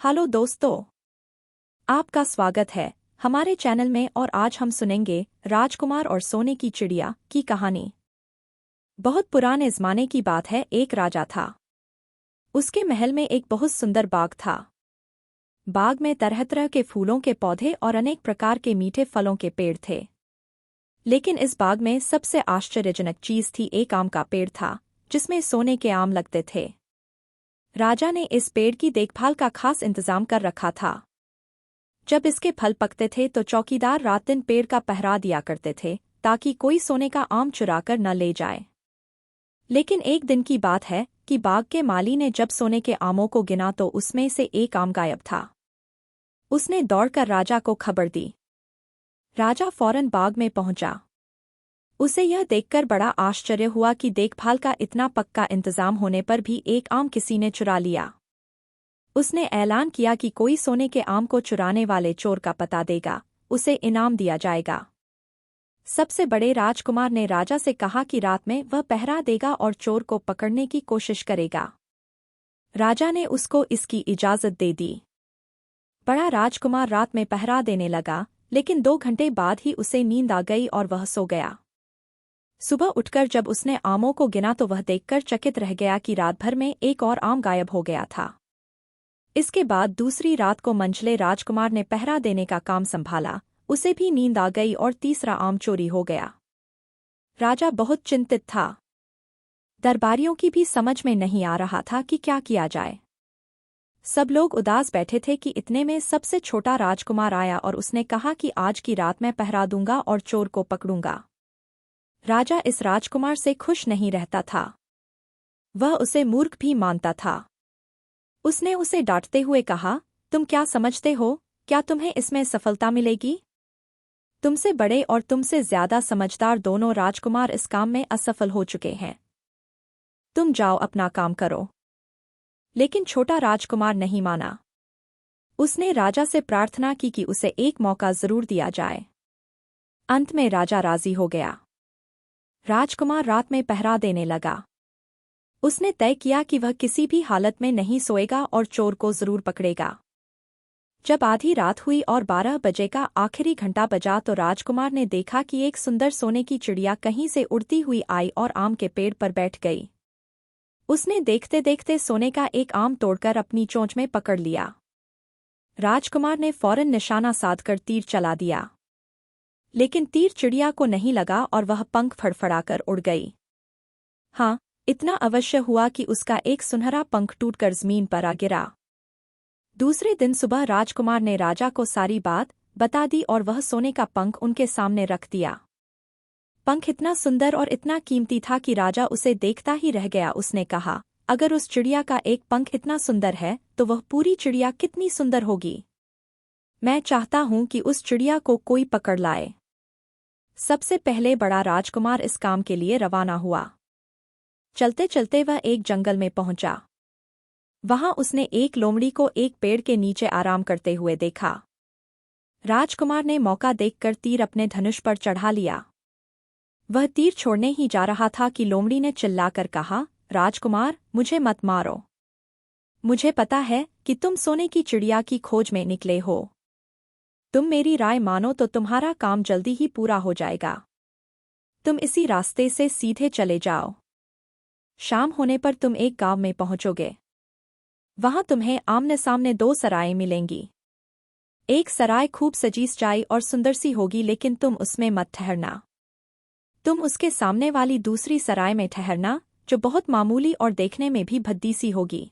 Hello दोस्तों, आपका स्वागत है हमारे चैनल में। और आज हम सुनेंगे राजकुमार और सोने की चिड़िया की कहानी। बहुत पुराने ज़माने की बात है। एक राजा था। उसके महल में एक बहुत सुंदर बाग था। बाग में तरह तरह के फूलों के पौधे और अनेक प्रकार के मीठे फलों के पेड़ थे। लेकिन इस बाग में सबसे आश्चर्यजनक चीज थी। एक आम का पेड़ था जिसमें सोने के आम लगते थे। राजा ने इस पेड़ की देखभाल का खास इंतजाम कर रखा था। जब इसके फल पकते थे तो चौकीदार रात दिन पेड़ का पहरा दिया करते थे ताकि कोई सोने का आम चुराकर न ले जाए। लेकिन एक दिन की बात है कि बाग के माली ने जब सोने के आमों को गिना तो उसमें से एक आम गायब था। उसने दौड़कर राजा को खबर दी। राजा फौरन बाग में पहुंचा। उसे यह देखकर बड़ा आश्चर्य हुआ कि देखभाल का इतना पक्का इंतजाम होने पर भी एक आम किसी ने चुरा लिया। उसने ऐलान किया कि कोई सोने के आम को चुराने वाले चोर का पता देगा, उसे इनाम दिया जाएगा। सबसे बड़े राजकुमार ने राजा से कहा कि रात में वह पहरा देगा और चोर को पकड़ने की कोशिश करेगा। राजा ने उसको इसकी इजाजत दे दी। बड़ा राजकुमार रात में पहरा देने लगा, लेकिन 2 घंटे बाद ही उसे नींद आ गई और वह सो गया। सुबह उठकर जब उसने आमों को गिना तो वह देखकर चकित रह गया कि रात भर में एक और आम गायब हो गया था। इसके बाद दूसरी रात को मंझले राजकुमार ने पहरा देने का काम संभाला। उसे भी नींद आ गई और तीसरा आम चोरी हो गया। राजा बहुत चिंतित था। दरबारियों की भी समझ में नहीं आ रहा था कि क्या किया जाए। सब लोग उदास बैठे थे कि इतने में सबसे छोटा राजकुमार आया और उसने कहा कि आज की रात मैं पहरा दूंगा और चोर को पकड़ूंगा। राजा इस राजकुमार से खुश नहीं रहता था। वह उसे मूर्ख भी मानता था। उसने उसे डांटते हुए कहा, तुम क्या समझते हो? क्या तुम्हें इसमें सफलता मिलेगी? तुमसे बड़े और तुमसे ज्यादा समझदार दोनों राजकुमार इस काम में असफल हो चुके हैं। तुम जाओ अपना काम करो। लेकिन छोटा राजकुमार नहीं माना। उसने राजा से प्रार्थना की कि उसे एक मौका जरूर दिया जाए। अंत में राजा राजी हो गया। राजकुमार रात में पहरा देने लगा। उसने तय किया कि वह किसी भी हालत में नहीं सोएगा और चोर को जरूर पकड़ेगा। जब आधी रात हुई और 12 बजे का आखिरी घंटा बजा तो राजकुमार ने देखा कि एक सुंदर सोने की चिड़िया कहीं से उड़ती हुई आई और आम के पेड़ पर बैठ गई। उसने देखते देखते सोने का एक आम तोड़कर अपनी चोंच में पकड़ लिया। राजकुमार ने फौरन निशाना साधकर तीर चला दिया। लेकिन तीर चिड़िया को नहीं लगा और वह पंख फड़फड़ाकर उड़ गई। हाँ, इतना अवश्य हुआ कि उसका एक सुनहरा पंख टूटकर जमीन पर आ गिरा। दूसरे दिन सुबह राजकुमार ने राजा को सारी बात बता दी और वह सोने का पंख उनके सामने रख दिया। पंख इतना सुंदर और इतना कीमती था कि राजा उसे देखता ही रह गया। उसने कहा, अगर उस चिड़िया का एक पंख इतना सुंदर है तो वह पूरी चिड़िया कितनी सुंदर होगी। मैं चाहता हूं कि उस चिड़िया को कोई पकड़ लाए। सबसे पहले बड़ा राजकुमार इस काम के लिए रवाना हुआ। चलते चलते वह एक जंगल में पहुंचा। वहां उसने एक लोमड़ी को एक पेड़ के नीचे आराम करते हुए देखा। राजकुमार ने मौका देखकर तीर अपने धनुष पर चढ़ा लिया। वह तीर छोड़ने ही जा रहा था कि लोमड़ी ने चिल्लाकर कहा, राजकुमार, मुझे मत मारो। मुझे पता है कि तुम सोने की चिड़िया की खोज में निकले हो। तुम मेरी राय मानो तो तुम्हारा काम जल्दी ही पूरा हो जाएगा। तुम इसी रास्ते से सीधे चले जाओ। शाम होने पर तुम एक गांव में पहुंचोगे। वहां तुम्हें आमने सामने 2 सराय मिलेंगी। एक सराय खूब सजी सजाई और सुंदर सी होगी, लेकिन तुम उसमें मत ठहरना। तुम उसके सामने वाली दूसरी सराय में ठहरना, जो बहुत मामूली और देखने में भी भद्दी सी होगी।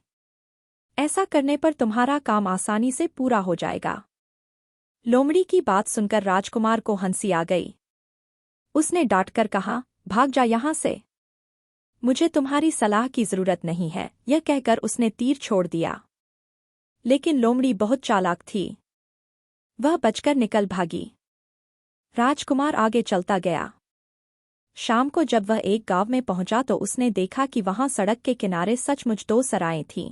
ऐसा करने पर तुम्हारा काम आसानी से पूरा हो जाएगा। लोमड़ी की बात सुनकर राजकुमार को हंसी आ गई। उसने डांटकर कहा, भाग जा यहां से। मुझे तुम्हारी सलाह की जरूरत नहीं है। यह कहकर उसने तीर छोड़ दिया। लेकिन लोमड़ी बहुत चालाक थी। वह बचकर निकल भागी। राजकुमार आगे चलता गया। शाम को जब वह एक गांव में पहुंचा तो उसने देखा कि वहां सड़क के किनारे सचमुच 2 सरायें थीं।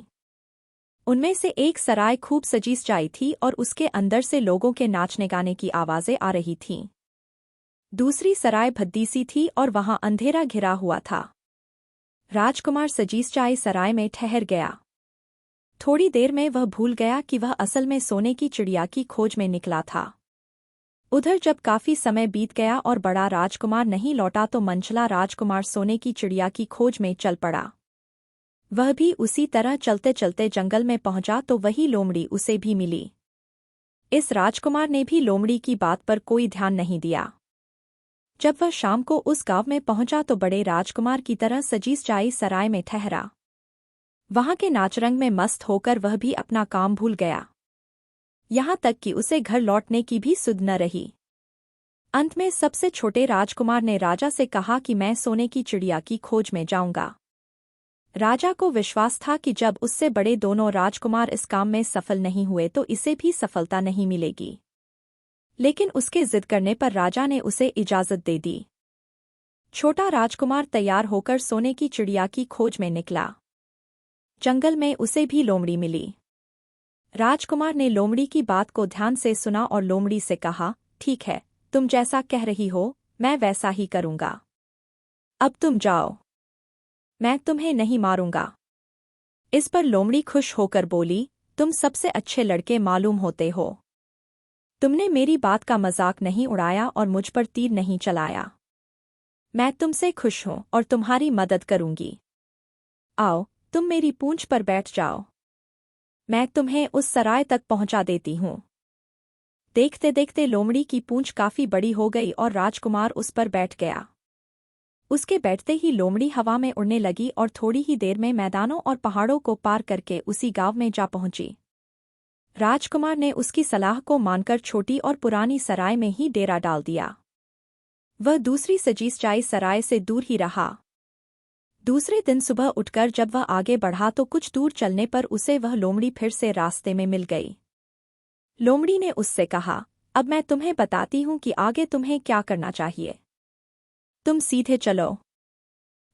उनमें से एक सराय खूब सजी सजाई थी और उसके अंदर से लोगों के नाचने गाने की आवाजें आ रही थीं। दूसरी सराय भद्दी सी थी और वहां अंधेरा घिरा हुआ था। राजकुमार सजी सजाई सराय में ठहर गया। थोड़ी देर में वह भूल गया कि वह असल में सोने की चिड़िया की खोज में निकला था। उधर जब काफी समय बीत गया और बड़ा राजकुमार नहीं लौटा तो मंझला राजकुमार सोने की चिड़िया की खोज में चल पड़ा। वह भी उसी तरह चलते चलते जंगल में पहुंचा तो वही लोमड़ी उसे भी मिली। इस राजकुमार ने भी लोमड़ी की बात पर कोई ध्यान नहीं दिया। जब वह शाम को उस गांव में पहुंचा तो बड़े राजकुमार की तरह सजी सजाई सराय में ठहरा। वहां के नाचरंग में मस्त होकर वह भी अपना काम भूल गया। यहाँ तक कि उसे घर लौटने की भी सुध न रही। अंत में सबसे छोटे राजकुमार ने राजा से कहा कि मैं सोने की चिड़िया की खोज में जाऊंगा। राजा को विश्वास था कि जब उससे बड़े दोनों राजकुमार इस काम में सफल नहीं हुए तो इसे भी सफलता नहीं मिलेगी। लेकिन उसके जिद करने पर राजा ने उसे इजाजत दे दी। छोटा राजकुमार तैयार होकर सोने की चिड़िया की खोज में निकला। जंगल में उसे भी लोमड़ी मिली। राजकुमार ने लोमड़ी की बात को ध्यान से सुना और लोमड़ी से कहा, ठीक है, तुम जैसा कह रही हो मैं वैसा ही करूंगा। अब तुम जाओ, मैं तुम्हें नहीं मारूंगा। इस पर लोमड़ी खुश होकर बोली, तुम सबसे अच्छे लड़के मालूम होते हो। तुमने मेरी बात का मजाक नहीं उड़ाया और मुझ पर तीर नहीं चलाया। मैं तुमसे खुश हूं और तुम्हारी मदद करूंगी। आओ, तुम मेरी पूंछ पर बैठ जाओ। मैं तुम्हें उस सराय तक पहुंचा देती हूं। देखते देखते लोमड़ी की पूंछ काफी बड़ी हो गई और राजकुमार उस पर बैठ गया। उसके बैठते ही लोमड़ी हवा में उड़ने लगी और थोड़ी ही देर में मैदानों और पहाड़ों को पार करके उसी गांव में जा पहुंची। राजकुमार ने उसकी सलाह को मानकर छोटी और पुरानी सराय में ही डेरा डाल दिया। वह दूसरी सजी सजाई सराय से दूर ही रहा। दूसरे दिन सुबह उठकर जब वह आगे बढ़ा तो कुछ दूर चलने पर उसे वह लोमड़ी फिर से रास्ते में मिल गई। लोमड़ी ने उससे कहा, अब मैं तुम्हें बताती हूं कि आगे तुम्हें क्या करना चाहिए। तुम सीधे चलो।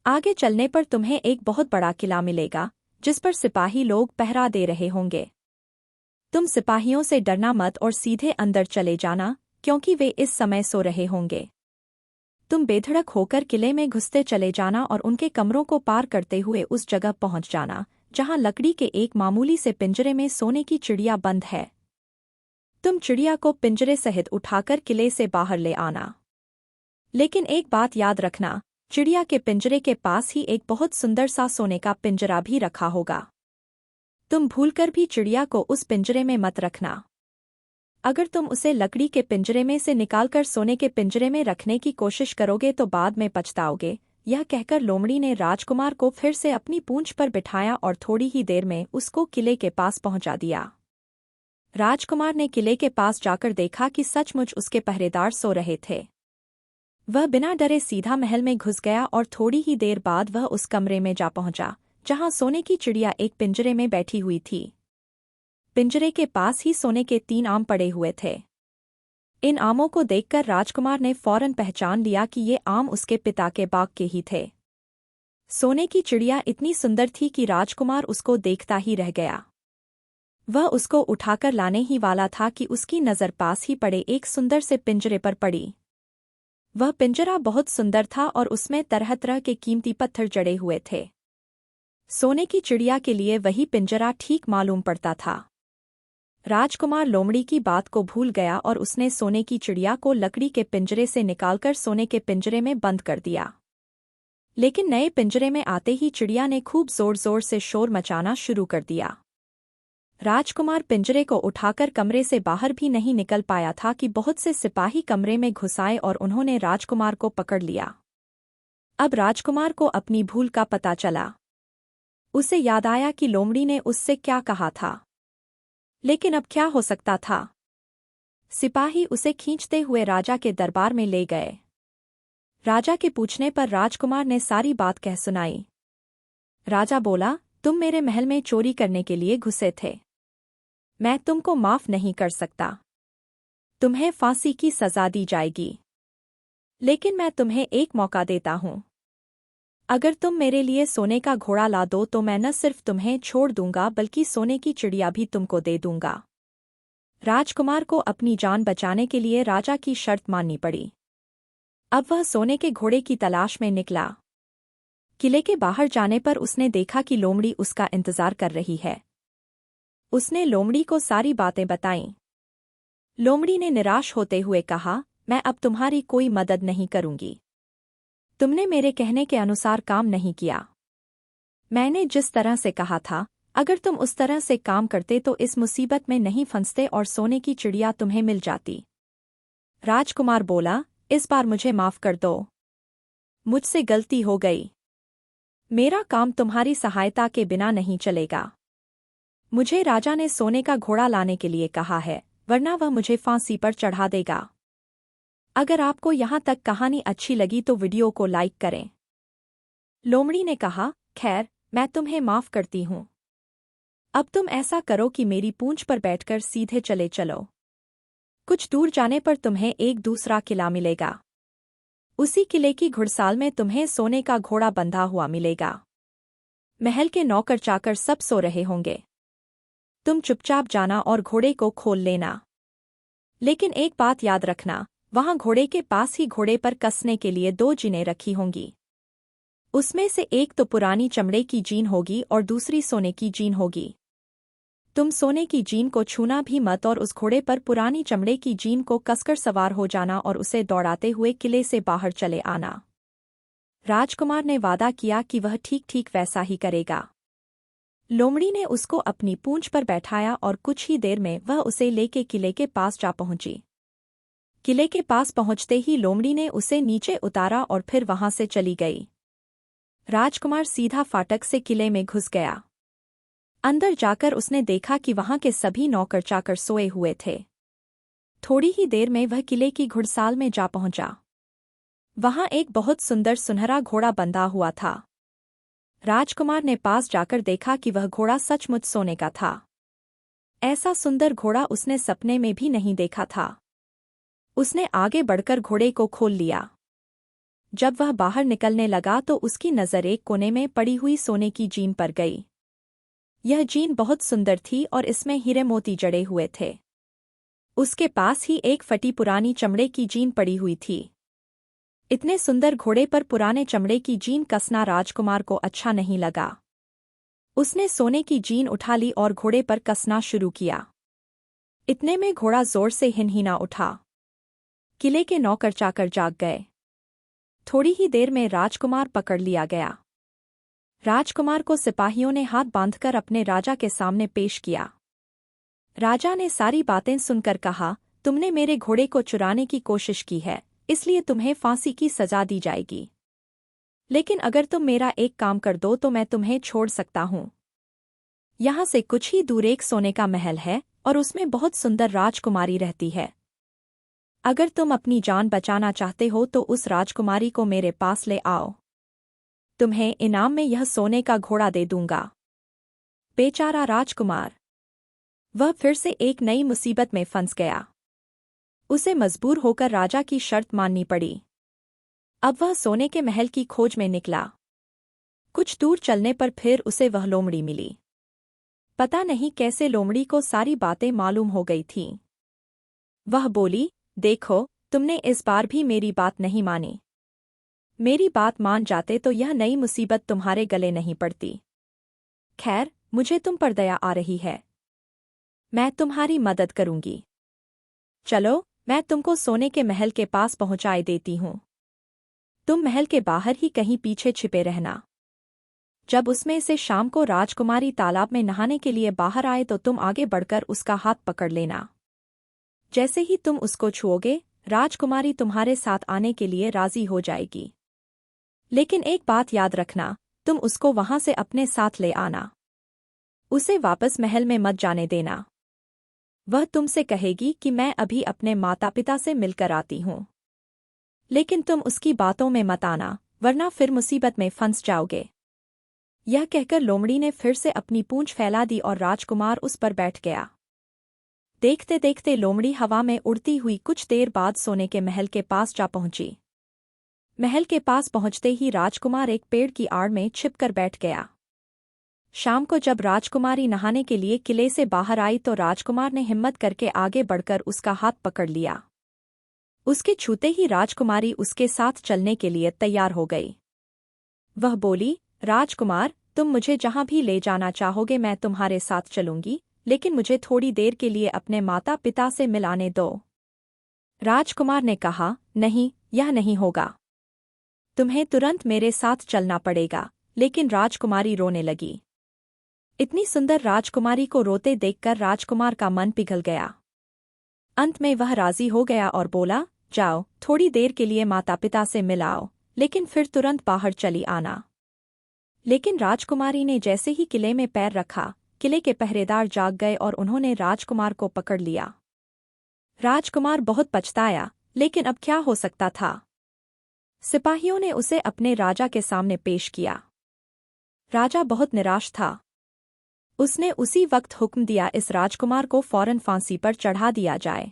आगे चलने पर तुम्हें एक बहुत बड़ा किला मिलेगा जिस पर सिपाही लोग पहरा दे रहे होंगे। तुम सिपाहियों से डरना मत और सीधे अंदर चले जाना क्योंकि वे इस समय सो रहे होंगे। तुम बेधड़क होकर किले में घुसते चले जाना और उनके कमरों को पार करते हुए उस जगह पहुंच जाना जहां लकड़ी के एक मामूली से पिंजरे में सोने की चिड़िया बंद है। तुम चिड़िया को पिंजरे सहित उठाकर किले से बाहर ले आना। लेकिन एक बात याद रखना, चिड़िया के पिंजरे के पास ही एक बहुत सुंदर सा सोने का पिंजरा भी रखा होगा। तुम भूलकर भी चिड़िया को उस पिंजरे में मत रखना। अगर तुम उसे लकड़ी के पिंजरे में से निकालकर सोने के पिंजरे में रखने की कोशिश करोगे तो बाद में पछताओगे। यह कहकर लोमड़ी ने राजकुमार को फिर से अपनी पूंछ पर बिठाया और थोड़ी ही देर में उसको किले के पास पहुंचा दिया। राजकुमार ने किले के पास जाकर देखा कि सचमुच उसके पहरेदार सो रहे थे। वह बिना डरे सीधा महल में घुस गया और थोड़ी ही देर बाद वह उस कमरे में जा पहुंचा जहां सोने की चिड़िया एक पिंजरे में बैठी हुई थी। पिंजरे के पास ही सोने के 3 आम पड़े हुए थे। इन आमों को देखकर राजकुमार ने फौरन पहचान लिया कि ये आम उसके पिता के बाग के ही थे। सोने की चिड़िया इतनी सुंदर थी कि राजकुमार उसको देखता ही रह गया। वह उसको उठाकर लाने ही वाला था कि उसकी नज़र पास ही पड़े एक सुंदर से पिंजरे पर पड़ी। वह पिंजरा बहुत सुंदर था और उसमें तरह तरह के कीमती पत्थर जड़े हुए थे। सोने की चिड़िया के लिए वही पिंजरा ठीक मालूम पड़ता था। राजकुमार लोमड़ी की बात को भूल गया और उसने सोने की चिड़िया को लकड़ी के पिंजरे से निकालकर सोने के पिंजरे में बंद कर दिया। लेकिन नए पिंजरे में आते ही चिड़िया ने खूब जोर जोर से शोर मचाना शुरू कर दिया। राजकुमार पिंजरे को उठाकर कमरे से बाहर भी नहीं निकल पाया था कि बहुत से सिपाही कमरे में घुस आए और उन्होंने राजकुमार को पकड़ लिया। अब राजकुमार को अपनी भूल का पता चला। उसे याद आया कि लोमड़ी ने उससे क्या कहा था। लेकिन अब क्या हो सकता था। सिपाही उसे खींचते हुए राजा के दरबार में ले गए। राजा के पूछने पर राजकुमार ने सारी बात कह सुनाई। राजा बोला, तुम मेरे महल में चोरी करने के लिए घुसे थे। मैं तुमको माफ नहीं कर सकता। तुम्हें फांसी की सजा दी जाएगी। लेकिन मैं तुम्हें एक मौका देता हूं। अगर तुम मेरे लिए सोने का घोड़ा ला दो तो मैं न सिर्फ तुम्हें छोड़ दूंगा बल्कि सोने की चिड़िया भी तुमको दे दूंगा। राजकुमार को अपनी जान बचाने के लिए राजा की शर्त माननी पड़ी। अब वह सोने के घोड़े की तलाश में निकला। किले के बाहर जाने पर उसने देखा कि लोमड़ी उसका इंतजार कर रही है। उसने लोमड़ी को सारी बातें बताईं। लोमड़ी ने निराश होते हुए कहा, मैं अब तुम्हारी कोई मदद नहीं करूंगी। तुमने मेरे कहने के अनुसार काम नहीं किया। मैंने जिस तरह से कहा था, अगर तुम उस तरह से काम करते तो इस मुसीबत में नहीं फंसते और सोने की चिड़िया तुम्हें मिल जाती। राजकुमार बोला, इस बार मुझे माफ कर दो। मुझसे गलती हो गई। मेरा काम तुम्हारी सहायता के बिना नहीं चलेगा। मुझे राजा ने सोने का घोड़ा लाने के लिए कहा है, वरना वह मुझे फांसी पर चढ़ा देगा। अगर आपको यहाँ तक कहानी अच्छी लगी तो वीडियो को लाइक करें। लोमड़ी ने कहा, खैर, मैं तुम्हें माफ करती हूँ। अब तुम ऐसा करो कि मेरी पूंछ पर बैठकर सीधे चले चलो। कुछ दूर जाने पर तुम्हें एक दूसरा किला मिलेगा। उसी किले की घुड़साल में तुम्हें सोने का घोड़ा बंधा हुआ मिलेगा। महल के नौकर चाकर सब सो रहे होंगे। तुम चुपचाप जाना और घोड़े को खोल लेना। लेकिन एक बात याद रखना, वहां घोड़े के पास ही घोड़े पर कसने के लिए 2 जीनें रखी होंगी। उसमें से एक तो पुरानी चमड़े की जीन होगी और दूसरी सोने की जीन होगी। तुम सोने की जीन को छूना भी मत और उस घोड़े पर पुरानी चमड़े की जीन को कसकर सवार हो जाना और उसे दौड़ाते हुए किले से बाहर चले आना। राजकुमार ने वादा किया कि वह ठीक ठीक वैसा ही करेगा। लोमड़ी ने उसको अपनी पूंछ पर बैठाया और कुछ ही देर में वह उसे लेके किले के पास जा पहुंची। किले के पास पहुंचते ही लोमड़ी ने उसे नीचे उतारा और फिर वहां से चली गई। राजकुमार सीधा फाटक से किले में घुस गया। अंदर जाकर उसने देखा कि वहां के सभी नौकर चाकर सोए हुए थे। थोड़ी ही देर में वह किले की घुड़साल में जा पहुंचा। वहां एक बहुत सुंदर सुनहरा घोड़ा बंधा हुआ था। राजकुमार ने पास जाकर देखा कि वह घोड़ा सचमुच सोने का था। ऐसा सुंदर घोड़ा उसने सपने में भी नहीं देखा था। उसने आगे बढ़कर घोड़े को खोल लिया। जब वह बाहर निकलने लगा तो उसकी नज़र एक कोने में पड़ी हुई सोने की जीन पर गई। यह जीन बहुत सुंदर थी और इसमें हीरे मोती जड़े हुए थे। उसके पास ही एक फटी पुरानी चमड़े की जीन पड़ी हुई थी। इतने सुंदर घोड़े पर पुराने चमड़े की जीन कसना राजकुमार को अच्छा नहीं लगा। उसने सोने की जीन उठा ली और घोड़े पर कसना शुरू किया। इतने में घोड़ा जोर से हिनहिना उठा। किले के नौकर चाकर जाग गए। थोड़ी ही देर में राजकुमार पकड़ लिया गया। राजकुमार को सिपाहियों ने हाथ बांधकर अपने राजा के सामने पेश किया। राजा ने सारी बातें सुनकर कहा, तुमने मेरे घोड़े को चुराने की कोशिश की है, इसलिए तुम्हें फांसी की सजा दी जाएगी। लेकिन अगर तुम मेरा एक काम कर दो तो मैं तुम्हें छोड़ सकता हूँ। यहाँ से कुछ ही दूर एक सोने का महल है और उसमें बहुत सुंदर राजकुमारी रहती है। अगर तुम अपनी जान बचाना चाहते हो तो उस राजकुमारी को मेरे पास ले आओ। तुम्हें इनाम में यह सोने का घोड़ा दे दूंगा। बेचारा राजकुमार, वह फिर से एक नई मुसीबत में फंस गया। उसे मजबूर होकर राजा की शर्त माननी पड़ी। अब वह सोने के महल की खोज में निकला। कुछ दूर चलने पर फिर उसे वह लोमड़ी मिली। पता नहीं कैसे लोमड़ी को सारी बातें मालूम हो गई थीं। वह बोली, देखो, तुमने इस बार भी मेरी बात नहीं मानी। मेरी बात मान जाते तो यह नई मुसीबत तुम्हारे गले नहीं पड़ती। खैर, मुझे तुम पर दया आ रही है। मैं तुम्हारी मदद करूंगी। चलो, मैं तुमको सोने के महल के पास पहुंचाए देती हूँ। तुम महल के बाहर ही कहीं पीछे छिपे रहना। जब उसमें से शाम को राजकुमारी तालाब में नहाने के लिए बाहर आए तो तुम आगे बढ़कर उसका हाथ पकड़ लेना। जैसे ही तुम उसको छुओगे, राजकुमारी तुम्हारे साथ आने के लिए राजी हो जाएगी। लेकिन एक बात याद रखना, तुम उसको वहां से अपने साथ ले आना। उसे वापस महल में मत जाने देना। वह तुमसे कहेगी कि मैं अभी अपने माता पिता से मिलकर आती हूँ। लेकिन तुम उसकी बातों में मत आना, वरना फिर मुसीबत में फंस जाओगे। यह कहकर लोमड़ी ने फिर से अपनी पूंछ फैला दी और राजकुमार उस पर बैठ गया। देखते देखते लोमड़ी हवा में उड़ती हुई कुछ देर बाद सोने के महल के पास जा पहुंची। महल के पास पहुंचते ही राजकुमार एक पेड़ की आड़ में छिपकर बैठ गया। शाम को जब राजकुमारी नहाने के लिए किले से बाहर आई तो राजकुमार ने हिम्मत करके आगे बढ़कर उसका हाथ पकड़ लिया। उसके छूते ही राजकुमारी उसके साथ चलने के लिए तैयार हो गई। वह बोली, राजकुमार, तुम मुझे जहां भी ले जाना चाहोगे मैं तुम्हारे साथ चलूंगी, लेकिन मुझे थोड़ी देर के लिए अपने माता पिता से मिलाने दो। राजकुमार ने कहा, नहीं, यह नहीं होगा। तुम्हें तुरंत मेरे साथ चलना पड़ेगा। लेकिन राजकुमारी रोने लगी। इतनी सुंदर राजकुमारी को रोते देखकर राजकुमार का मन पिघल गया। अंत में वह राजी हो गया और बोला, जाओ, थोड़ी देर के लिए माता पिता से मिलाओ, लेकिन फिर तुरंत बाहर चली आना। लेकिन राजकुमारी ने जैसे ही किले में पैर रखा, किले के पहरेदार जाग गए और उन्होंने राजकुमार को पकड़ लिया। राजकुमार बहुत पछताया, लेकिन अब क्या हो सकता था। सिपाहियों ने उसे अपने राजा के सामने पेश किया। राजा बहुत निराश था। उसने उसी वक्त हुक्म दिया, इस राजकुमार को फौरन फांसी पर चढ़ा दिया जाए।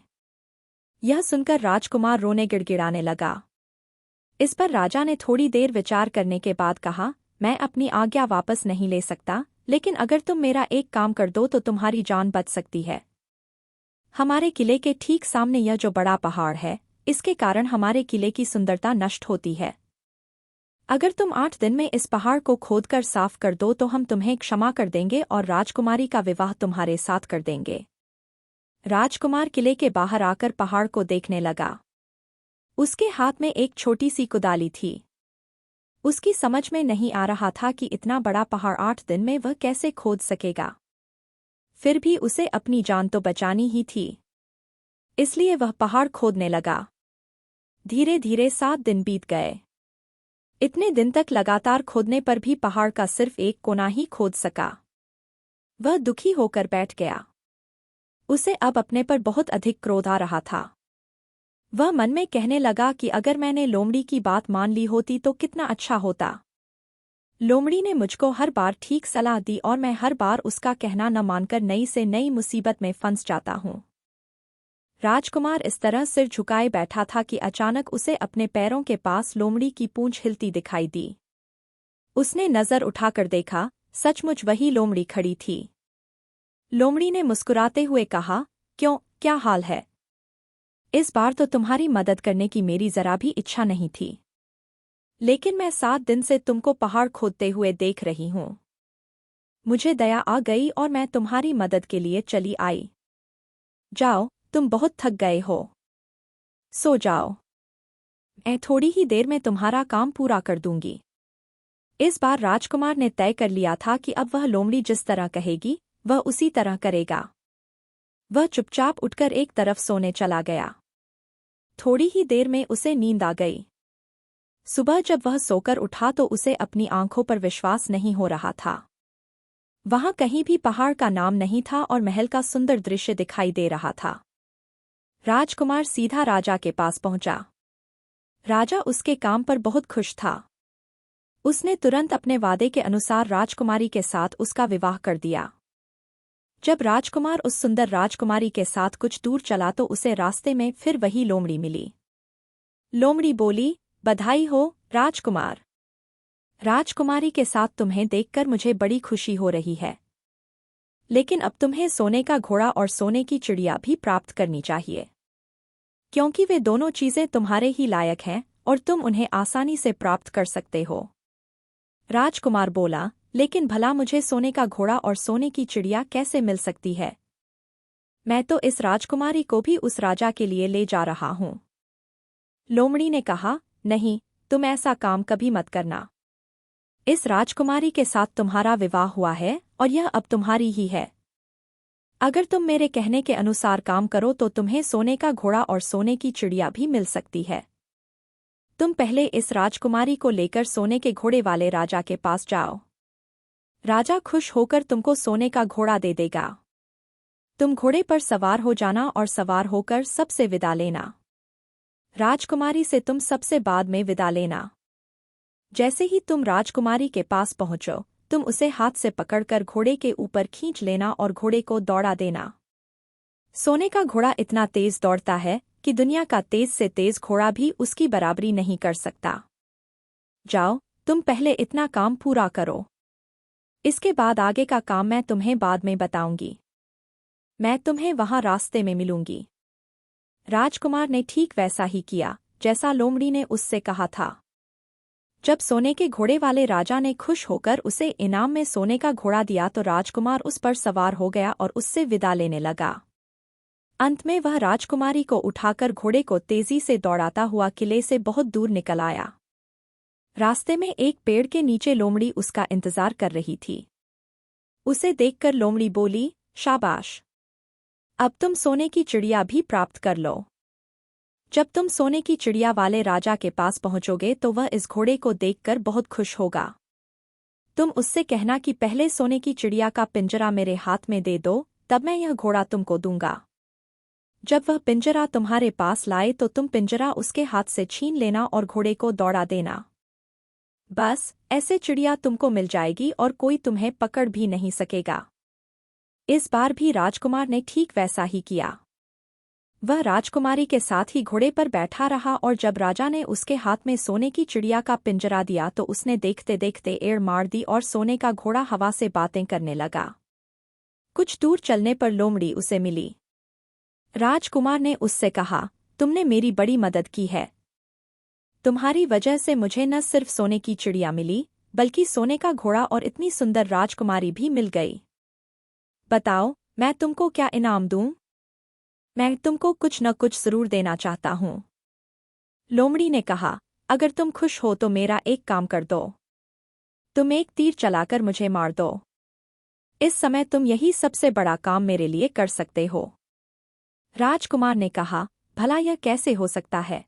यह सुनकर राजकुमार रोने गिड़गिड़ाने लगा। इस पर राजा ने थोड़ी देर विचार करने के बाद कहा, मैं अपनी आज्ञा वापस नहीं ले सकता, लेकिन अगर तुम मेरा एक काम कर दो तो तुम्हारी जान बच सकती है। हमारे किले के ठीक सामने यह जो बड़ा पहाड़ है, इसके कारण हमारे किले की सुंदरता नष्ट होती है। अगर तुम 8 दिन में इस पहाड़ को खोदकर साफ कर दो तो हम तुम्हें क्षमा कर देंगे और राजकुमारी का विवाह तुम्हारे साथ कर देंगे। राजकुमार किले के बाहर आकर पहाड़ को देखने लगा। उसके हाथ में एक छोटी सी कुदाली थी। उसकी समझ में नहीं आ रहा था कि इतना बड़ा पहाड़ 8 दिन में वह कैसे खोद सकेगा। फिर भी उसे अपनी जान तो बचानी ही थी, इसलिए वह पहाड़ खोदने लगा। धीरे धीरे 7 दिन बीत गए। इतने दिन तक लगातार खोदने पर भी पहाड़ का सिर्फ एक कोना ही खोद सका। वह दुखी होकर बैठ गया। उसे अब अपने पर बहुत अधिक क्रोध आ रहा था। वह मन में कहने लगा कि अगर मैंने लोमड़ी की बात मान ली होती तो कितना अच्छा होता। लोमड़ी ने मुझको हर बार ठीक सलाह दी और मैं हर बार उसका कहना न मानकर नई से नई मुसीबत में फंस जाता हूँ। राजकुमार इस तरह सिर झुकाए बैठा था कि अचानक उसे अपने पैरों के पास लोमड़ी की पूंछ हिलती दिखाई दी। उसने नजर उठाकर देखा, सचमुच वही लोमड़ी खड़ी थी। लोमड़ी ने मुस्कुराते हुए कहा, क्यों, क्या हाल है? इस बार तो तुम्हारी मदद करने की मेरी जरा भी इच्छा नहीं थी, लेकिन मैं 7 दिन से तुमको पहाड़ खोदते हुए देख रही हूँ। मुझे दया आ गई और मैं तुम्हारी मदद के लिए चली आई। जाओ, तुम बहुत थक गए हो, सो जाओ। मैं थोड़ी ही देर में तुम्हारा काम पूरा कर दूंगी। इस बार राजकुमार ने तय कर लिया था कि अब वह लोमड़ी जिस तरह कहेगी, वह उसी तरह करेगा। वह चुपचाप उठकर एक तरफ सोने चला गया। थोड़ी ही देर में उसे नींद आ गई। सुबह जब वह सोकर उठा तो उसे अपनी आंखों पर विश्वास नहीं हो रहा था। वहां कहीं भी पहाड़ का नाम नहीं था और महल का सुंदर दृश्य दिखाई दे रहा था। राजकुमार सीधा राजा के पास पहुंचा। राजा उसके काम पर बहुत खुश था। उसने तुरंत अपने वादे के अनुसार राजकुमारी के साथ उसका विवाह कर दिया। जब राजकुमार उस सुंदर राजकुमारी के साथ कुछ दूर चला तो उसे रास्ते में फिर वही लोमड़ी मिली। लोमड़ी बोली, बधाई हो, राजकुमार। राजकुमारी के साथ तुम्हें देखकर मुझे बड़ी खुशी हो रही है, लेकिन अब तुम्हें सोने का घोड़ा और सोने की चिड़िया भी प्राप्त करनी चाहिए, क्योंकि वे दोनों चीजें तुम्हारे ही लायक हैं और तुम उन्हें आसानी से प्राप्त कर सकते हो। राजकुमार बोला, लेकिन भला मुझे सोने का घोड़ा और सोने की चिड़िया कैसे मिल सकती है? मैं तो इस राजकुमारी को भी उस राजा के लिए ले जा रहा हूँ। लोमड़ी ने कहा, नहीं, तुम ऐसा काम कभी मत करना। इस राजकुमारी के साथ तुम्हारा विवाह हुआ है और यह अब तुम्हारी ही है। अगर तुम मेरे कहने के अनुसार काम करो तो तुम्हें सोने का घोड़ा और सोने की चिड़िया भी मिल सकती है। तुम पहले इस राजकुमारी को लेकर सोने के घोड़े वाले राजा के पास जाओ। राजा खुश होकर तुमको सोने का घोड़ा दे देगा। तुम घोड़े पर सवार हो जाना और सवार होकर सबसे विदा लेना। राजकुमारी से तुम सबसे बाद में विदा लेना। जैसे ही तुम राजकुमारी के पास पहुंचो, तुम उसे हाथ से पकड़कर घोड़े के ऊपर खींच लेना और घोड़े को दौड़ा देना। सोने का घोड़ा इतना तेज दौड़ता है कि दुनिया का तेज से तेज घोड़ा भी उसकी बराबरी नहीं कर सकता। जाओ, तुम पहले इतना काम पूरा करो। इसके बाद आगे का काम मैं तुम्हें बाद में बताऊंगी। मैं तुम्हें वहां रास्ते में मिलूंगी। राजकुमार ने ठीक वैसा ही किया जैसा लोमड़ी ने उससे कहा था। जब सोने के घोड़े वाले राजा ने खुश होकर उसे इनाम में सोने का घोड़ा दिया तो राजकुमार उस पर सवार हो गया और उससे विदा लेने लगा। अंत में वह राजकुमारी को उठाकर घोड़े को तेजी से दौड़ाता हुआ किले से बहुत दूर निकल आया। रास्ते में एक पेड़ के नीचे लोमड़ी उसका इंतजार कर रही थी। उसे देखकर लोमड़ी बोली, शाबाश, अब तुम सोने की चिड़िया भी प्राप्त कर लो। जब तुम सोने की चिड़िया वाले राजा के पास पहुंचोगे तो वह इस घोड़े को देखकर बहुत खुश होगा। तुम उससे कहना कि पहले सोने की चिड़िया का पिंजरा मेरे हाथ में दे दो, तब मैं यह घोड़ा तुमको दूंगा। जब वह पिंजरा तुम्हारे पास लाए तो तुम पिंजरा उसके हाथ से छीन लेना और घोड़े को दौड़ा देना। बस ऐसे चिड़िया तुमको मिल जाएगी और कोई तुम्हें पकड़ भी नहीं सकेगा। इस बार भी राजकुमार ने ठीक वैसा ही किया। वह राजकुमारी के साथ ही घोड़े पर बैठा रहा और जब राजा ने उसके हाथ में सोने की चिड़िया का पिंजरा दिया तो उसने देखते देखते एड़ मार दी और सोने का घोड़ा हवा से बातें करने लगा। कुछ दूर चलने पर लोमड़ी उसे मिली। राजकुमार ने उससे कहा, तुमने मेरी बड़ी मदद की है। तुम्हारी वजह से मुझे न सिर्फ सोने की चिड़िया मिली बल्कि सोने का घोड़ा और इतनी सुंदर राजकुमारी भी मिल गई। बताओ, मैं तुमको क्या इनाम दूं? मैं तुमको कुछ न कुछ जरूर देना चाहता हूँ। लोमड़ी ने कहा, अगर तुम खुश हो तो मेरा एक काम कर दो। तुम एक तीर चलाकर मुझे मार दो। इस समय तुम यही सबसे बड़ा काम मेरे लिए कर सकते हो। राजकुमार ने कहा, भला यह कैसे हो सकता है?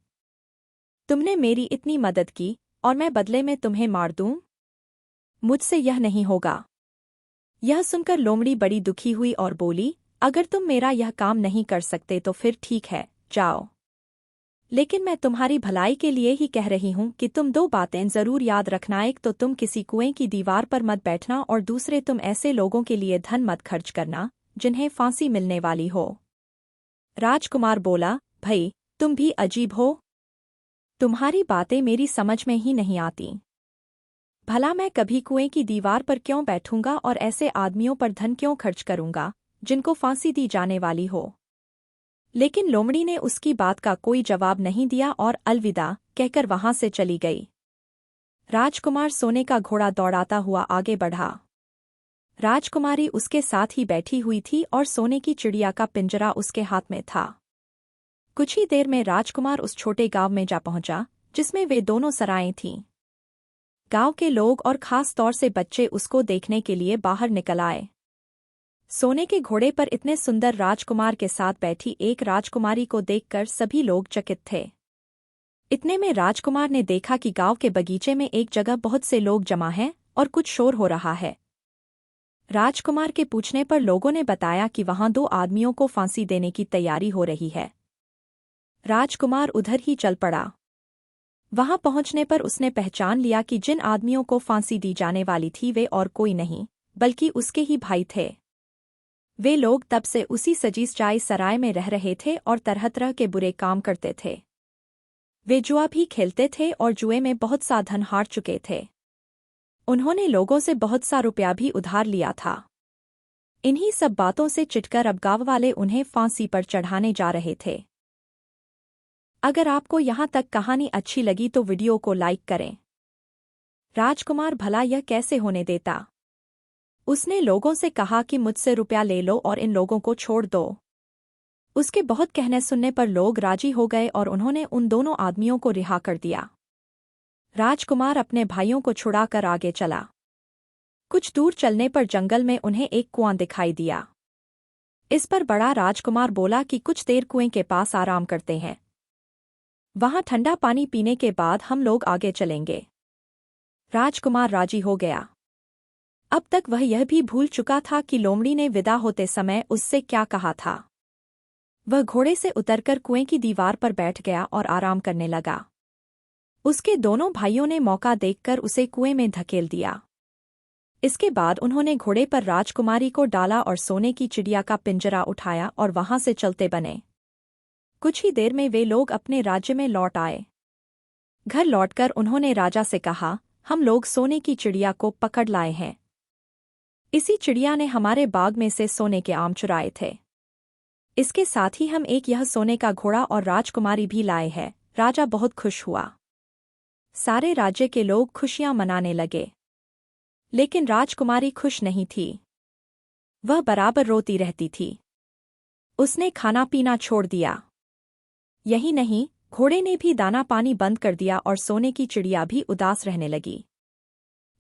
तुमने मेरी इतनी मदद की और मैं बदले में तुम्हें मार दूं? मुझसे यह नहीं होगा। यह सुनकर लोमड़ी बड़ी दुखी हुई और बोली, अगर तुम मेरा यह काम नहीं कर सकते तो फिर ठीक है, जाओ। लेकिन मैं तुम्हारी भलाई के लिए ही कह रही हूं कि तुम दो बातें जरूर याद रखना। एक तो तुम किसी कुएं की दीवार पर मत बैठना और दूसरे तुम ऐसे लोगों के लिए धन मत खर्च करना जिन्हें फांसी मिलने वाली हो। राजकुमार बोला, भई, तुम भी अजीब हो। तुम्हारी बातें मेरी समझ में ही नहीं आती। भला मैं कभी कुएं की दीवार पर क्यों बैठूंगा और ऐसे आदमियों पर धन क्यों खर्च करूंगा जिनको फांसी दी जाने वाली हो? लेकिन लोमड़ी ने उसकी बात का कोई जवाब नहीं दिया और अलविदा कहकर वहां से चली गई। राजकुमार सोने का घोड़ा दौड़ाता हुआ आगे बढ़ा। राजकुमारी उसके साथ ही बैठी हुई थी और सोने की चिड़िया का पिंजरा उसके हाथ में था। कुछ ही देर में राजकुमार उस छोटे गांव में जा पहुंचा जिसमें वे दोनों सराएं थीं। गांव के लोग और खास तौर से बच्चे उसको देखने के लिए बाहर निकल आए। सोने के घोड़े पर इतने सुंदर राजकुमार के साथ बैठी एक राजकुमारी को देखकर सभी लोग चकित थे। इतने में राजकुमार ने देखा कि गांव के बगीचे में एक जगह बहुत से लोग जमा हैं और कुछ शोर हो रहा है। राजकुमार के पूछने पर लोगों ने बताया कि वहां दो आदमियों को फांसी देने की तैयारी हो रही है। राजकुमार उधर ही चल पड़ा। वहां पहुंचने पर उसने पहचान लिया कि जिन आदमियों को फांसी दी जाने वाली थी वे और कोई नहीं बल्कि उसके ही भाई थे। वे लोग तब से उसी सजीचाई सराय में रह रहे थे और तरह तरह के बुरे काम करते थे। वे जुआ भी खेलते थे और जुए में बहुत सा धन हार चुके थे। उन्होंने लोगों से बहुत सा रुपया भी उधार लिया था। इन्हीं सब बातों से चिढ़कर अब गांव वाले उन्हें फांसी पर चढ़ाने जा रहे थे। अगर आपको यहाँ तक कहानी अच्छी लगी तो वीडियो को लाइक करें। राजकुमार भला यह कैसे होने देता? उसने लोगों से कहा कि मुझसे रुपया ले लो और इन लोगों को छोड़ दो। उसके बहुत कहने सुनने पर लोग राजी हो गए और उन्होंने उन दोनों आदमियों को रिहा कर दिया। राजकुमार अपने भाइयों को छुड़ाकर आगे चला। कुछ दूर चलने पर जंगल में उन्हें एक कुआं दिखाई दिया। इस पर बड़ा राजकुमार बोला कि कुछ देर कुएं के पास आराम करते हैं। वहां ठंडा पानी पीने के बाद हम लोग आगे चलेंगे। राजकुमार राजी हो गया। अब तक वह यह भी भूल चुका था कि लोमड़ी ने विदा होते समय उससे क्या कहा था। वह घोड़े से उतरकर कुएं की दीवार पर बैठ गया और आराम करने लगा। उसके दोनों भाइयों ने मौका देखकर उसे कुएं में धकेल दिया। इसके बाद उन्होंने घोड़े पर राजकुमारी को डाला और सोने की चिड़िया का पिंजरा उठाया और वहां से चलते बने। कुछ ही देर में वे लोग अपने राज्य में लौट आए। घर लौटकर उन्होंने राजा से कहा, हम लोग सोने की चिड़िया को पकड़ लाए हैं। इसी चिड़िया ने हमारे बाग में से सोने के आम चुराए थे। इसके साथ ही हम एक यह सोने का घोड़ा और राजकुमारी भी लाए हैं। राजा बहुत खुश हुआ। सारे राज्य के लोग खुशियां मनाने लगे। लेकिन राजकुमारी खुश नहीं थी। वह बराबर रोती रहती थी। उसने खाना पीना छोड़ दिया। यही नहीं, घोड़े ने भी दाना पानी बंद कर दिया और सोने की चिड़िया भी उदास रहने लगी।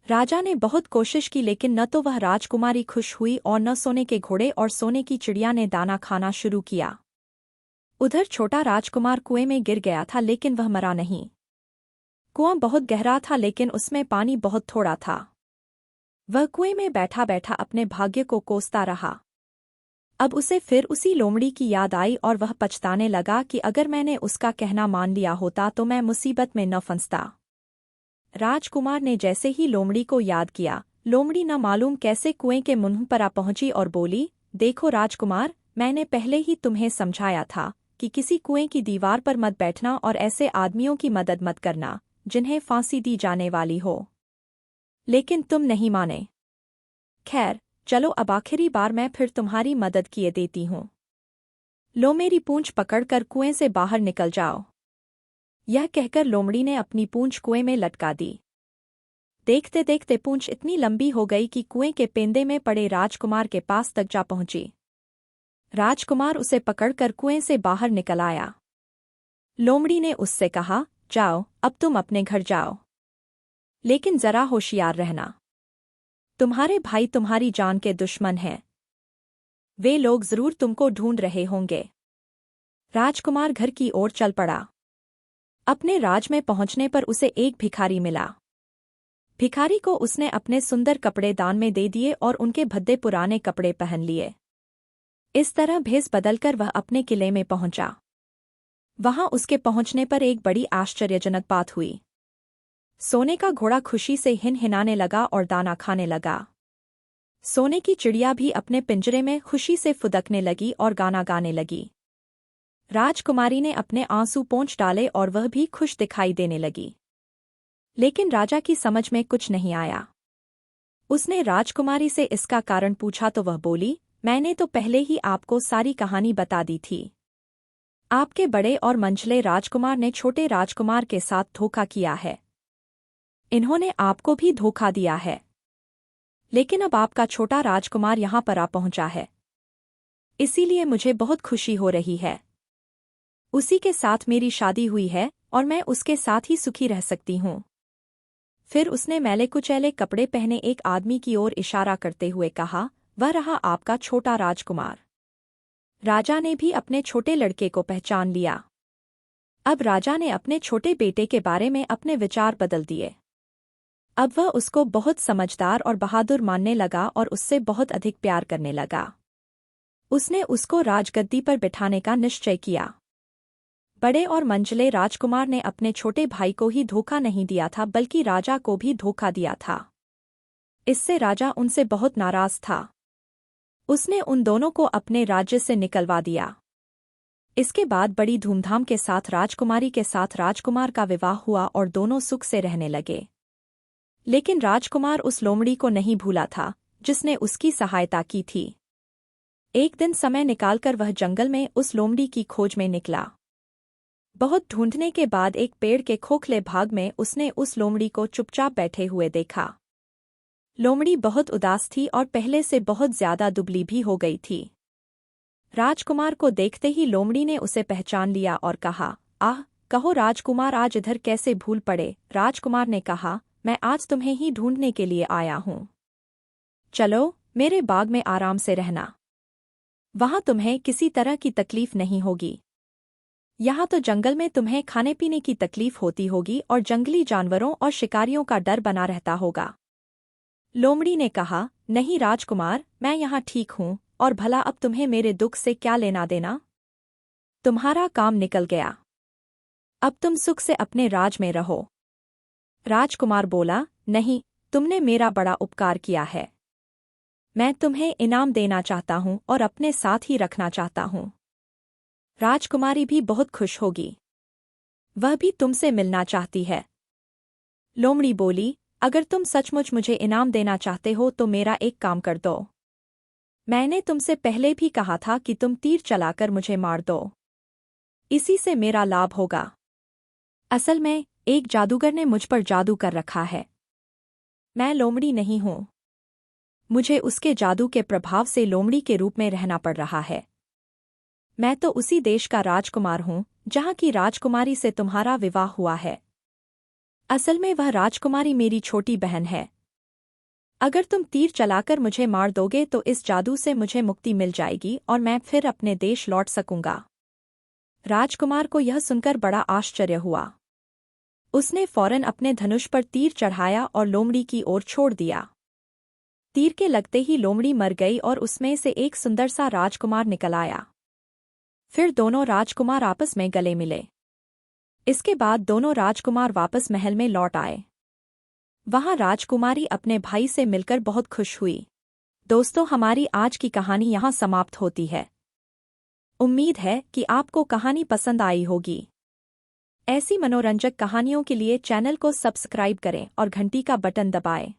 राजा ने बहुत कोशिश की लेकिन न तो वह राजकुमारी खुश हुई और न सोने के घोड़े और सोने की चिड़िया ने दाना खाना शुरू किया। उधर छोटा राजकुमार कुएं में गिर गया था लेकिन वह मरा नहीं। कुआं बहुत गहरा था लेकिन उसमें पानी बहुत थोड़ा था। वह कुएं में बैठा बैठा अपने भाग्य को कोसता रहा। अब उसे फिर उसी लोमड़ी की याद आई और वह पछताने लगा कि अगर मैंने उसका कहना मान लिया होता तो मैं मुसीबत में न फंसता। राजकुमार ने जैसे ही लोमड़ी को याद किया, लोमड़ी न मालूम कैसे कुएं के मुंह पर आ पहुंची और बोली, देखो राजकुमार, मैंने पहले ही तुम्हें समझाया था कि किसी कुएं की दीवार पर मत बैठना और ऐसे आदमियों की मदद मत करना जिन्हें फांसी दी जाने वाली हो। लेकिन तुम नहीं माने। खैर, चलो अब आखिरी बार मैं फिर तुम्हारी मदद किए देती हूँ। लो मेरी पूंछ पकड़कर कुएं से बाहर निकल जाओ। यह कहकर लोमड़ी ने अपनी पूंछ कुएं में लटका दी। देखते देखते पूंछ इतनी लंबी हो गई कि कुएं के पेंदे में पड़े राजकुमार के पास तक जा पहुंची। राजकुमार उसे पकड़कर कुएं से बाहर निकल आया। लोमड़ी ने उससे कहा, जाओ, अब तुम अपने घर जाओ। लेकिन जरा होशियार रहना। तुम्हारे भाई तुम्हारी जान के दुश्मन हैं। वे लोग जरूर तुमको ढूंढ रहे होंगे। राजकुमार घर की ओर चल पड़ा। अपने राज में पहुंचने पर उसे एक भिखारी मिला। भिखारी को उसने अपने सुंदर कपड़े दान में दे दिए और उनके भद्दे पुराने कपड़े पहन लिए। इस तरह भेष बदलकर वह अपने किले में पहुंचा। वहां उसके पहुंचने पर एक बड़ी आश्चर्यजनक बात हुई। सोने का घोड़ा खुशी से हिनहिनाने लगा और दाना खाने लगा। सोने की चिड़िया भी अपने पिंजरे में खुशी से फुदकने लगी और गाना गाने लगी। राजकुमारी ने अपने आंसू पोंछ डाले और वह भी खुश दिखाई देने लगी। लेकिन राजा की समझ में कुछ नहीं आया। उसने राजकुमारी से इसका कारण पूछा तो वह बोली, मैंने तो पहले ही आपको सारी कहानी बता दी थी। आपके बड़े और मंझले राजकुमार ने छोटे राजकुमार के साथ धोखा किया है। इन्होंने आपको भी धोखा दिया है। लेकिन अब आपका छोटा राजकुमार यहां पर आ पहुंचा है। इसीलिए मुझे बहुत खुशी हो रही है। उसी के साथ मेरी शादी हुई है और मैं उसके साथ ही सुखी रह सकती हूँ। फिर उसने मैले कुचैले कपड़े पहने एक आदमी की ओर इशारा करते हुए कहा, वह रहा आपका छोटा राजकुमार। राजा ने भी अपने छोटे लड़के को पहचान लिया। अब राजा ने अपने छोटे बेटे के बारे में अपने विचार बदल दिए। अब वह उसको बहुत समझदार और बहादुर मानने लगा और उससे बहुत अधिक प्यार करने लगा। उसने उसको राजगद्दी पर बिठाने का निश्चय किया। बड़े और मंझले राजकुमार ने अपने छोटे भाई को ही धोखा नहीं दिया था बल्कि राजा को भी धोखा दिया था। इससे राजा उनसे बहुत नाराज था। उसने उन दोनों को अपने राज्य से निकलवा दिया। इसके बाद बड़ी धूमधाम के साथ राजकुमारी के साथ राजकुमार का विवाह हुआ और दोनों सुख से रहने लगे। लेकिन राजकुमार उस लोमड़ी को नहीं भूला था जिसने उसकी सहायता की थी। एक दिन समय निकालकर वह जंगल में उस लोमड़ी की खोज में निकला। बहुत ढूंढने के बाद एक पेड़ के खोखले भाग में उसने उस लोमड़ी को चुपचाप बैठे हुए देखा। लोमड़ी बहुत उदास थी और पहले से बहुत ज्यादा दुबली भी हो गई थी। राजकुमार को देखते ही लोमड़ी ने उसे पहचान लिया और कहा, आह, कहो राजकुमार, आज इधर कैसे भूल पड़े। राजकुमार ने कहा, मैं आज तुम्हें ही ढूंढने के लिए आया हूँ। चलो, मेरे बाग में आराम से रहना। वहां तुम्हें किसी तरह की तकलीफ नहीं होगी। यहाँ तो जंगल में तुम्हें खाने पीने की तकलीफ होती होगी और जंगली जानवरों और शिकारियों का डर बना रहता होगा। लोमड़ी ने कहा, नहीं राजकुमार, मैं यहाँ ठीक हूँ और भला अब तुम्हें मेरे दुख से क्या लेना देना। तुम्हारा काम निकल गया। अब तुम सुख से अपने राज में रहो। राजकुमार बोला, नहीं, तुमने मेरा बड़ा उपकार किया है। मैं तुम्हें इनाम देना चाहता हूँ और अपने साथ ही रखना चाहता हूँ। राजकुमारी भी बहुत खुश होगी। वह भी तुमसे मिलना चाहती है। लोमड़ी बोली, अगर तुम सचमुच मुझे इनाम देना चाहते हो तो मेरा एक काम कर दो। मैंने तुमसे पहले भी कहा था कि तुम तीर चलाकर मुझे मार दो। इसी से मेरा लाभ होगा। असल में एक जादूगर ने मुझ पर जादू कर रखा है। मैं लोमड़ी नहीं हूँ। मुझे उसके जादू के प्रभाव से लोमड़ी के रूप में रहना पड़ रहा है। मैं तो उसी देश का राजकुमार हूँ जहाँ की राजकुमारी से तुम्हारा विवाह हुआ है। असल में वह राजकुमारी मेरी छोटी बहन है। अगर तुम तीर चलाकर मुझे मार दोगे तो इस जादू से मुझे मुक्ति मिल जाएगी और मैं फिर अपने देश लौट सकूंगा। राजकुमार को यह सुनकर बड़ा आश्चर्य हुआ। उसने फौरन अपने धनुष पर तीर चढ़ाया और लोमड़ी की ओर छोड़ दिया। तीर के लगते ही लोमड़ी मर गई और उसमें से एक सुंदर सा राजकुमार निकल आया। फिर दोनों राजकुमार आपस में गले मिले। इसके बाद दोनों राजकुमार वापस महल में लौट आए। वहां राजकुमारी अपने भाई से मिलकर बहुत खुश हुई। दोस्तों, हमारी आज की कहानी यहाँ समाप्त होती है। उम्मीद है कि आपको कहानी पसंद आई होगी। ऐसी मनोरंजक कहानियों के लिए चैनल को सब्सक्राइब करें और घंटी का बटन दबाएं।